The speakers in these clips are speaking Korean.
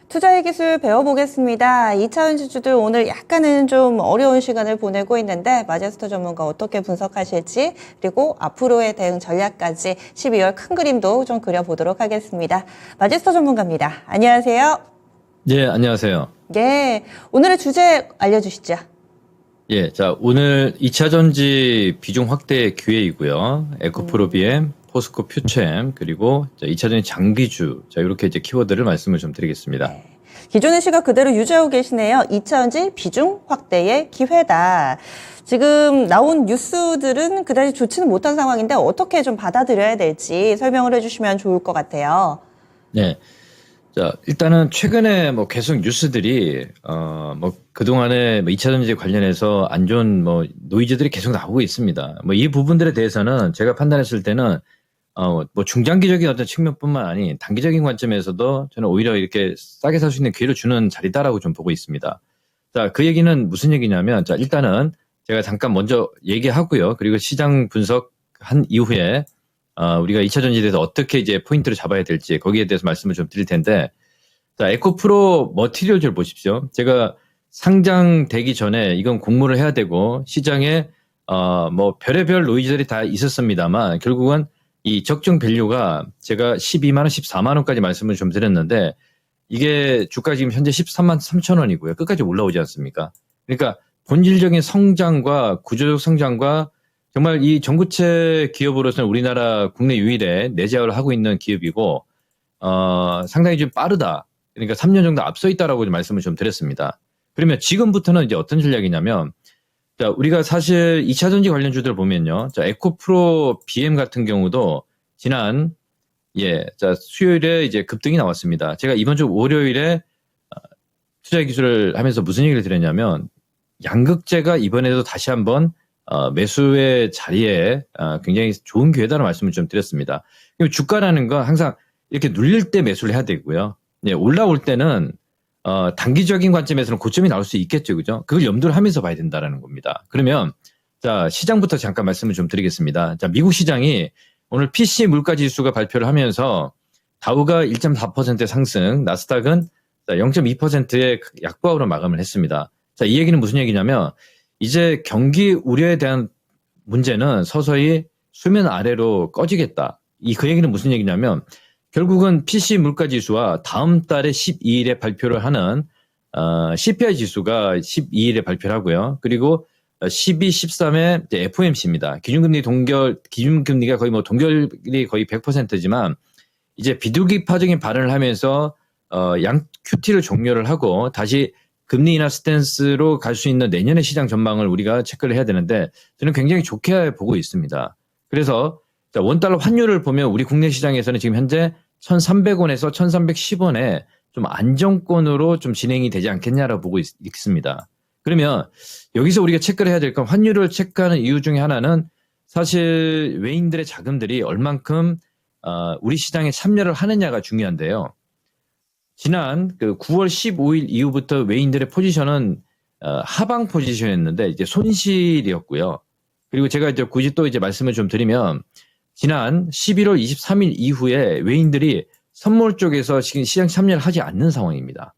투자의 기술 배워보겠습니다. 2차원 주주들 오늘 약간은 좀 어려운 시간을 보내고 있는데 마제스터 전문가 어떻게 분석하실지 그리고 앞으로의 대응 전략까지 12월 큰 그림도 좀 그려보도록 하겠습니다. 마제스터 전문가입니다. 안녕하세요. 예, 안녕하세요. 예, 오늘의 주제 알려주시죠. 예, 자, 오늘 2차 전지 비중 확대 기회이고요. 에코프로 BM, 포스코 퓨처엠, 그리고 2차 전지 장비주. 자, 이렇게 이제 키워드를 말씀을 좀 드리겠습니다. 기존의 시각 그대로 유지하고 계시네요. 2차전지 비중 확대의 기회다. 지금 나온 뉴스들은 그다지 좋지는 못한 상황인데 어떻게 좀 받아들여야 될지 설명을 해주시면 좋을 것 같아요. 네. 자, 일단은 최근에 뭐 계속 뉴스들이, 뭐 그동안에 2차 전지 관련해서 안 좋은 뭐 노이즈들이 계속 나오고 있습니다. 뭐 이 부분들에 대해서는 제가 판단했을 때는 뭐 중장기적인 어떤 측면뿐만 아닌 단기적인 관점에서도 저는 오히려 이렇게 싸게 살 수 있는 기회를 주는 자리다라고 좀 보고 있습니다. 자, 그 얘기는 무슨 얘기냐면, 자, 일단은 제가 잠깐 먼저 얘기하고요. 그리고 시장 분석한 이후에, 우리가 2차 전지에 대해서 어떻게 이제 포인트를 잡아야 될지 거기에 대해서 말씀을 좀 드릴 텐데, 자, 에코프로 머티리얼즈를 보십시오. 제가 상장되기 전에 이건 공모를 해야 되고, 시장에, 뭐 별의별 노이즈들이 다 있었습니다만, 결국은 이 적정 밸류가 제가 12만 원, 14만 원까지 말씀을 좀 드렸는데 이게 주가 지금 현재 13만 3천 원이고요. 끝까지 올라오지 않습니까? 그러니까 본질적인 성장과 구조적 성장과 정말 이 전구체 기업으로서는 우리나라 국내 유일의 내재화를 하고 있는 기업이고 상당히 좀 빠르다. 그러니까 3년 정도 앞서 있다라고 말씀을 좀 드렸습니다. 그러면 지금부터는 이제 어떤 전략이냐면 자, 우리가 사실 2차 전지 관련주들 보면요. 자, 에코프로 BM 같은 경우도 지난, 자, 수요일에 이제 급등이 나왔습니다. 제가 이번 주 월요일에 투자 기술을 하면서 무슨 얘기를 드렸냐면, 양극재가 이번에도 다시 한번 매수의 자리에 굉장히 좋은 기회다라는 말씀을 좀 드렸습니다. 주가라는 건 항상 이렇게 눌릴 때 매수를 해야 되고요. 올라올 때는 단기적인 관점에서는 고점이 나올 수 있겠죠. 그죠? 그걸 염두를 하면서 봐야 된다라는 겁니다. 그러면, 자, 시장부터 잠깐 말씀을 좀 드리겠습니다. 자, 미국 시장이 오늘 PC 물가 지수가 발표를 하면서 다우가 1.4% 상승, 나스닥은 0.2%의 약보합으로 마감을 했습니다. 자, 이 얘기는 무슨 얘기냐면 이제 경기 우려에 대한 문제는 서서히 수면 아래로 꺼지겠다. 그 얘기는 무슨 얘기냐면 결국은 PC 물가 지수와 다음 달에 12일에 발표를 하는 CPI 지수가 12일에 발표를 하고요. 그리고 12, 13에 FOMC입니다. 기준금리가 거의 뭐 동결이 거의 100%지만 이제 비둘기파적인 발언을 하면서 양 QT를 종료를 하고 다시 금리 인하 스탠스로 갈 수 있는 내년의 시장 전망을 우리가 체크를 해야 되는데 저는 굉장히 좋게 보고 있습니다. 그래서 자, 원달러 환율을 보면 우리 국내 시장에서는 지금 현재 1,300원에서 1,310원에 좀 안정권으로 좀 진행이 되지 않겠냐라고 보고 있습니다. 그러면 여기서 우리가 체크를 해야 될 건 환율을 체크하는 이유 중에 하나는 사실 외인들의 자금들이 얼만큼 우리 시장에 참여를 하느냐가 중요한데요. 지난 그 9월 15일 이후부터 외인들의 포지션은 하방 포지션이었는데 이제 손실이었고요. 그리고 제가 이제 굳이 또 이제 말씀을 좀 드리면 지난 11월 23일 이후에 외인들이 선물 쪽에서 지금 시장 참여를 하지 않는 상황입니다.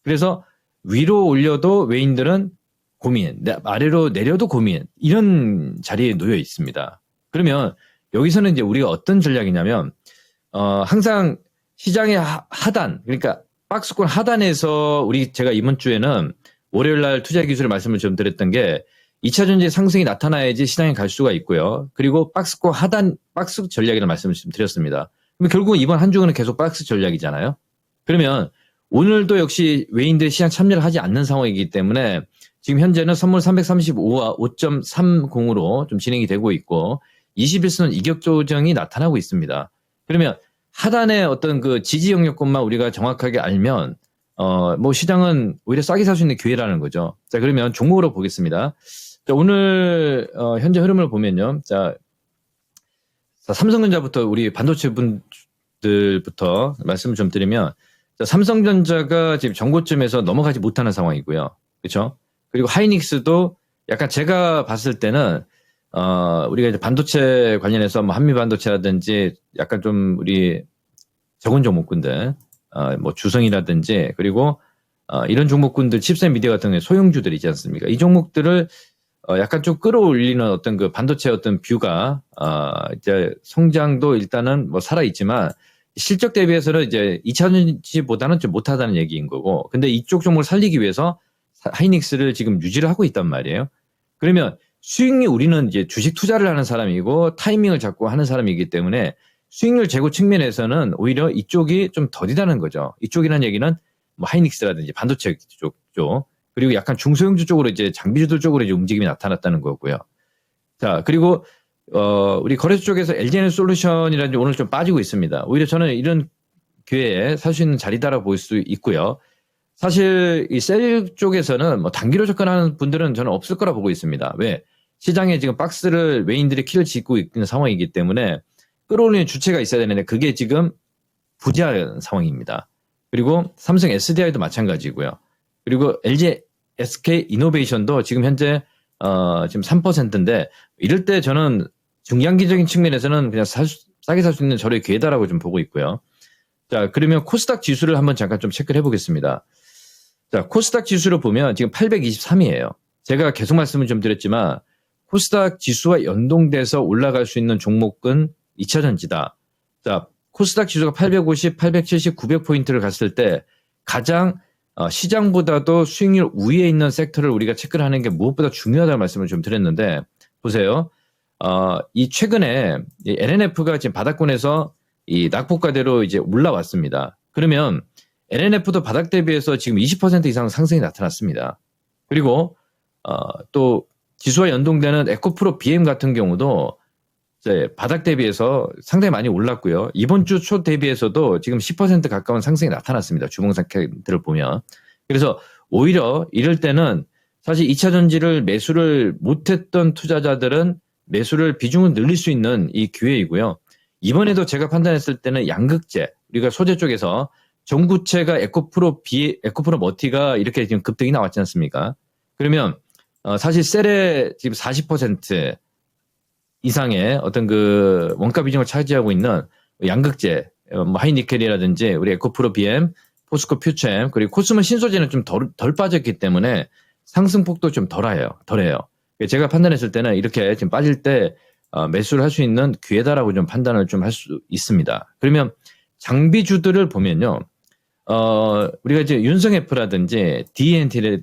그래서 위로 올려도 외인들은 고민, 아래로 내려도 고민, 이런 자리에 놓여 있습니다. 그러면 여기서는 이제 우리가 어떤 전략이냐면, 항상 시장의 하단, 그러니까 박스권 하단에서 제가 이번 주에는 월요일 날 투자 기술을 말씀을 좀 드렸던 게 2차 전지 상승이 나타나야지 시장에 갈 수가 있고요. 그리고 박스권 하단, 박스 전략이라는 말씀을 좀 드렸습니다. 그럼 결국은 이번 한 주간은 계속 박스 전략이잖아요. 그러면 오늘도 역시 외인들이 시장 참여를 하지 않는 상황이기 때문에 지금 현재는 선물 335와 5.30으로 좀 진행이 되고 있고 21선은 이격 조정이 나타나고 있습니다. 그러면 하단의 어떤 그 지지 영역권만 우리가 정확하게 알면 뭐 시장은 오히려 싸게 살 수 있는 기회라는 거죠. 자, 그러면 종목으로 보겠습니다. 자, 오늘 현재 흐름을 보면요. 자, 삼성전자부터 우리 반도체 분들부터 말씀을 좀 드리면 자, 삼성전자가 지금 정고점에서 넘어가지 못하는 상황이고요. 그렇죠? 그리고 하이닉스도 약간 제가 봤을 때는 우리가 이제 반도체 관련해서 뭐 한미 반도체라든지 약간 좀 우리 적은 종목군들 뭐 주성이라든지 그리고 이런 종목군들 칩셋 미디어 같은 경우에 소형주들 있지 않습니까? 이 종목들을 약간 좀 끌어올리는 어떤 그 반도체 어떤 뷰가 이제 성장도 일단은 뭐 살아 있지만 실적 대비해서는 이제 2차전지보다는 좀 못하다는 얘기인 거고, 근데 이쪽 종목을 살리기 위해서 하이닉스를 지금 유지를 하고 있단 말이에요. 그러면 수익률, 우리는 이제 주식 투자를 하는 사람이고 타이밍을 잡고 하는 사람이기 때문에 수익률 제고 측면에서는 오히려 이쪽이 좀 더디다는 거죠. 이쪽이라는 얘기는 뭐 하이닉스라든지 반도체 쪽, 그리고 약간 중소형주 쪽으로 이제 장비주들 쪽으로 이제 움직임이 나타났다는 거고요. 자, 그리고 우리 거래소 쪽에서 LG에너지솔루션이라든지 오늘 좀 빠지고 있습니다. 오히려 저는 이런 기회에 살 수 있는 자리다라고 볼 수 있고요. 사실 이 셀 쪽에서는 뭐 단기로 접근하는 분들은 저는 없을 거라 보고 있습니다. 왜? 시장에 지금 박스를 외인들이 키를 짓고 있는 상황이기 때문에 끌어올리는 주체가 있어야 되는데 그게 지금 부재한 상황입니다. 그리고 삼성 SDI도 마찬가지고요. 그리고 LG SK 이노베이션도 지금 현재 지금 3%인데 이럴 때 저는 중장기적인 측면에서는 그냥 싸게 살 수 있는 저의 기회다라고 좀 보고 있고요. 자, 그러면 코스닥 지수를 한번 잠깐 좀 체크를 해보겠습니다. 자, 코스닥 지수를 보면 지금 823이에요. 제가 계속 말씀을 좀 드렸지만 코스닥 지수와 연동돼서 올라갈 수 있는 종목은 2차전지다. 자, 코스닥 지수가 850, 870, 900포인트를 갔을 때 가장 시장보다도 수익률 우위에 있는 섹터를 우리가 체크를 하는 게 무엇보다 중요하다는 말씀을 좀 드렸는데 보세요. 이 최근에 이 LNF가 지금 바닥권에서 이 낙폭과대로 이제 올라왔습니다. 그러면 LNF도 바닥 대비해서 지금 20% 이상 상승이 나타났습니다. 그리고 또 지수와 연동되는 에코프로 BM 같은 경우도 이제 바닥 대비해서 상당히 많이 올랐고요. 이번 주 초 대비해서도 지금 10% 가까운 상승이 나타났습니다. 주봉상태들을 보면. 그래서 오히려 이럴 때는 사실 2차 전지를 매수를 못했던 투자자들은 매수를 비중을 늘릴 수 있는 이 기회이고요. 이번에도 제가 판단했을 때는 양극재, 우리가 소재 쪽에서 전구체가 에코프로 머티가 이렇게 지금 급등이 나왔지 않습니까? 그러면 사실 셀의 지금 40% 이상의 어떤 그 원가 비중을 차지하고 있는 양극재, 뭐 하이니켈이라든지 우리 에코프로 BM, 포스코 퓨처엠, 그리고 코스모 신소재는 좀 덜 빠졌기 때문에 상승폭도 좀 덜해요. 제가 판단했을 때는 이렇게 지금 빠질 때 매수를 할 수 있는 기회다라고 좀 판단을 좀 할 수 있습니다. 그러면 장비주들을 보면요. 우리가 이제 윤성F라든지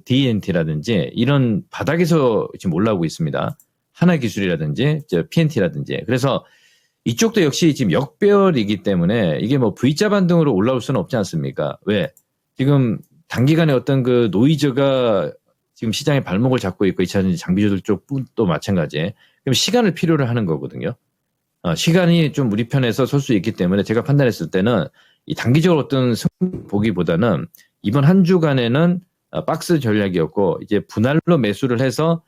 DNT라든지 이런 바닥에서 지금 올라오고 있습니다. 하나기술이라든지 PNT라든지. 그래서 이쪽도 역시 지금 역배열이기 때문에 이게 뭐 V자 반등으로 올라올 수는 없지 않습니까? 왜? 지금 단기간에 어떤 그 노이즈가 지금 시장에 발목을 잡고 있고 2차 장비주들 쪽도 마찬가지. 그럼 시간을 필요로 하는 거거든요. 시간이 좀 우리 편에서 설 수 있기 때문에 제가 판단했을 때는 이 단기적으로 어떤 승부 보기보다는 이번 한 주간에는 박스 전략이었고 이제 분할로 매수를 해서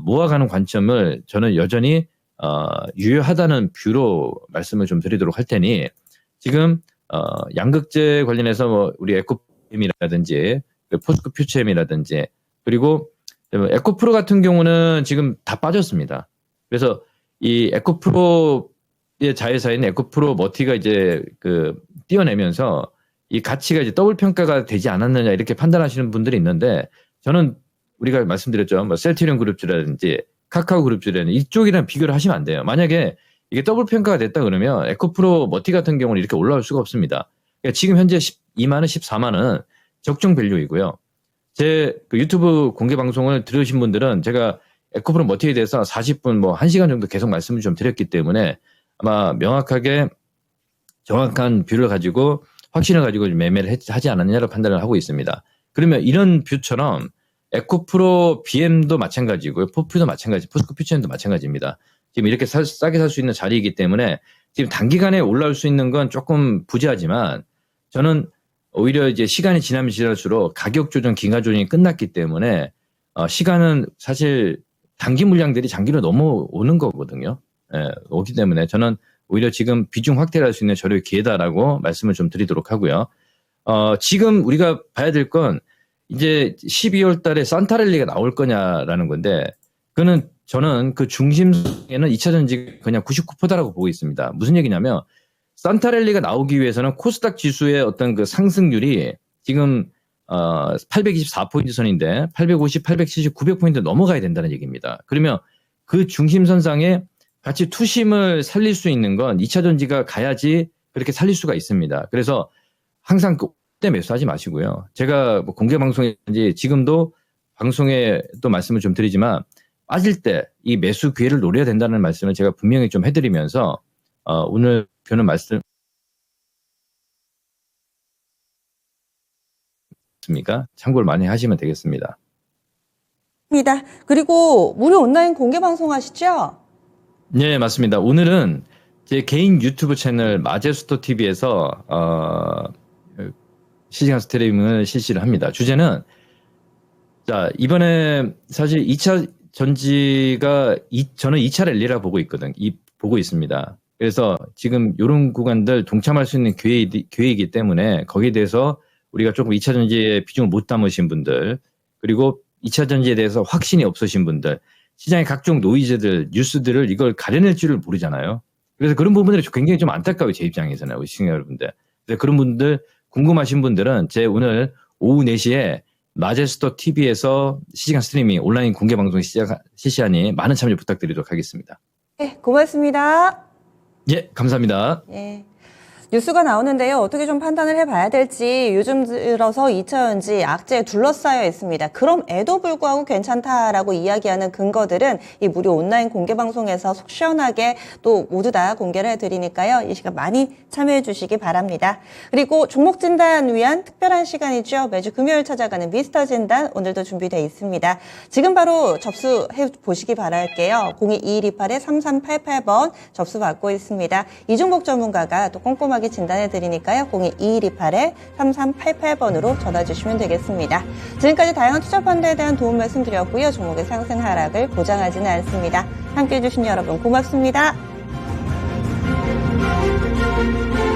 모아가는 관점을 저는 여전히 유효하다는 뷰로 말씀을 좀 드리도록 할 테니 지금 양극재 관련해서 뭐 우리 에코프로이라든지 포스코 퓨처엠이라든지 그리고 에코프로 같은 경우는 지금 다 빠졌습니다. 그래서 이 에코프로의 자회사인 에코프로 머티가 이제 띄어내면서 이 가치가 이제 더블 평가가 되지 않았느냐 이렇게 판단하시는 분들이 있는데 저는 우리가 말씀드렸죠. 뭐 셀트리온 그룹주라든지 카카오 그룹주라든지 이쪽이랑 비교를 하시면 안 돼요. 만약에 이게 더블 평가가 됐다 그러면 에코프로 머티 같은 경우는 이렇게 올라올 수가 없습니다. 그러니까 지금 현재 12만 원, 14만 원은 적정 밸류이고요. 제 유튜브 공개 방송을 들으신 분들은 제가 에코프로 머티에 대해서 40분 뭐 1시간 정도 계속 말씀을 좀 드렸기 때문에 아마 명확하게 정확한 뷰를 가지고 확신을 가지고 매매를 하지 않았느냐를 판단을 하고 있습니다. 그러면 이런 뷰처럼 에코프로 BM도 마찬가지고요. 포스코 퓨처엠도 마찬가지입니다. 지금 이렇게 싸게 살 수 있는 자리이기 때문에 지금 단기간에 올라올 수 있는 건 조금 부재하지만 저는 오히려 이제 시간이 지나면 지날수록 가격 조정, 기간 조정이 끝났기 때문에 시간은 사실 단기 물량들이 장기로 넘어오는 거거든요. 오기 때문에 저는 오히려 지금 비중 확대를 할 수 있는 저렴 기회다라고 말씀을 좀 드리도록 하고요. 지금 우리가 봐야 될 건 이제 12월 달에 산타랠리가 나올 거냐라는 건데 저는 그 중심에는 2차 전지가 그냥 99%라고 보고 있습니다. 무슨 얘기냐면 산타랠리가 나오기 위해서는 코스닥 지수의 어떤 그 상승률이 지금 824포인트 선인데 850, 870, 900포인트 넘어가야 된다는 얘기입니다. 그러면 그 중심선상에 같이 투심을 살릴 수 있는 건 2차 전지가 가야지 그렇게 살릴 수가 있습니다. 그래서 항상 그때 매수하지 마시고요. 제가 뭐 공개 방송인지 지금도 방송에 또 말씀을 좀 드리지만 빠질 때 이 매수 기회를 노려야 된다는 말씀을 제가 분명히 좀 해드리면서 오늘 표는 말씀 있습니까? 참고를 많이 하시면 되겠습니다. 입니다. 그리고 무료 온라인 공개 방송 하시죠? 네, 맞습니다. 오늘은 제 개인 유튜브 채널 마제스터 TV에서 실시간 스트리밍을 실시를 합니다. 주제는 자 이번에 사실 2차 전지가 저는 2차 랠리라 보고 있습니다. 그래서 지금 이런 구간들 동참할 수 있는 기회이기 때문에 거기에 대해서 우리가 조금 2차 전지에 비중을 못 담으신 분들, 그리고 2차 전지에 대해서 확신이 없으신 분들, 시장의 각종 노이즈들, 뉴스들을 이걸 가려낼 줄을 모르잖아요. 그래서 그런 부분들이 굉장히 좀 안타까워요, 제 입장에서는. 우리 시청자 여러분들. 그래서 그런 분들, 궁금하신 분들은 제 오늘 오후 4시에 마제스터 TV에서 실시간 스트리밍 온라인 공개 방송 실시하니 많은 참여 부탁드리도록 하겠습니다. 네, 고맙습니다. 예, 감사합니다. 예. 뉴스가 나오는데요. 어떻게 좀 판단을 해봐야 될지 요즘 들어서 2차전지 악재에 둘러싸여 있습니다. 그럼에도 불구하고 괜찮다라고 이야기하는 근거들은 이 무료 온라인 공개 방송에서 속 시원하게 또 모두 다 공개를 해드리니까요. 이 시간 많이 참여해 주시기 바랍니다. 그리고 종목 진단 위한 특별한 시간이죠. 매주 금요일 찾아가는 미스터 진단 오늘도 준비되어 있습니다. 지금 바로 접수해 보시기 바랄게요. 02-2128-3388번 접수 받고 있습니다. 이종복 전문가가 또 꼼꼼하게 진단해 드리니까요. 02-2128-3388번으로 전화 주시면 되겠습니다. 지금까지 다양한 투자 펀드에 대한 도움 말씀드렸고요. 종목의 상승 하락을 보장하지는 않습니다. 함께해 주신 여러분 고맙습니다.